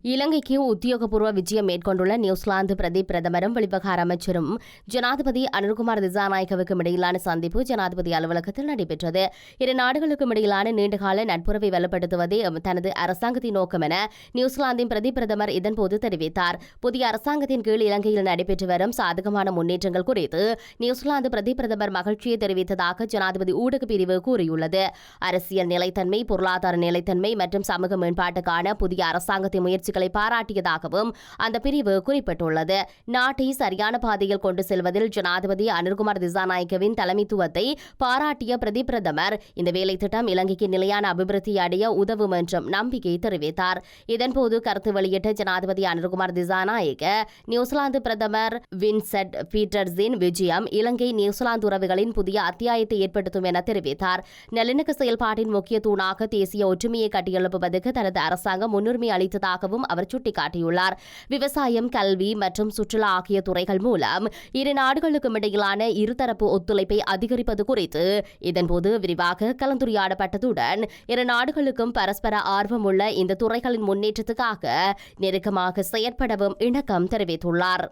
இலங்கைக்கு உத்தியோகபூர்வ விஜயம் மேற்கொண்டுள்ள நியூசிலாந்து பிரதமரும் வெளிவகார அமைச்சரும் ஜனாதிபதி அனுர்குமார் திசாநாயக்கவுக்கும் இடையிலான சந்திப்பு ஜனாதிபதி அலுவலகத்தில் நடைபெற்றது. இரு நாடுகளுக்கும் இடையிலான நீண்டகால நட்புறவை வலுப்படுத்துவதே தனது அரசாங்கத்தின் நோக்கம் என நியூசிலாந்தின் பிரதமர் இதன்போது தெரிவித்தார். புதிய அரசாங்கத்தின் கீழ் இலங்கையில் நடைபெற்று வரும் சாதகமான முன்னேற்றங்கள் குறித்து நியூசிலாந்து பிரதமர் மகிழ்ச்சியை தெரிவித்ததாக ஜனாதிபதி ஊடக பிரிவு கூறியுள்ளது. அரசியல் நிலைத்தன்மை, பொருளாதார நிலைத்தன்மை மற்றும் சமூக மேம்பாட்டுக்கான புதிய அரசாங்கத்தின் முயற்சிகளை பாராட்டியதாகவும் அந்த பிரிவு குறிப்பிட்டுள்ளது. நாட்டை சரியான பாதையில் கொண்டு செல்வதில் ஜனாதிபதி அனுர்குமார் திசாநாயக்கவின் தலைமைத்துவத்தை பாராட்டிய பிரதமர் இந்த வேலை திட்டம் இலங்கைக்கு நிலையான அபிவிருத்தி அடைய உதவும் என்றும் நம்பிக்கை தெரிவித்தார். இதன்போது கருத்து வெளியிட்ட ஜனாதிபதி அனுர்குமார் திசாநாயக்க நியூசிலாந்து பிரதமர் வின்சென்ட் பீட்டர்ஸின் விஜயம் இலங்கை நியூசிலாந்து உறவுகளின் புதிய அத்தியாயத்தை ஏற்படுத்தும் என தெரிவித்தார். நல்லிணக்க செயல்பாட்டின் முக்கிய தூணாக தேசிய ஒற்றுமையை கட்டியெழுப்புவதற்கு தனது அரசாங்கம் முன்னுரிமை அளித்ததாகவும் அவர் சுட்டிக்காட்டியுள்ளார். விவசாயம், கல்வி மற்றும் சுற்றுலா ஆகிய துறைகள் மூலம் இரு நாடுகளுக்கும் இடையிலான இருதரப்பு ஒத்துழைப்பை அதிகரிப்பது குறித்து இதன்போது விரிவாக கலந்துரையாடப்பட்டதுடன் இரு நாடுகளுக்கும் பரஸ்பர ஆர்வம் உள்ள இந்த துறைகளின் முன்னேற்றத்துக்காக நெருக்கமாக செயற்படவும் இணக்கம் தெரிவித்துள்ளார்.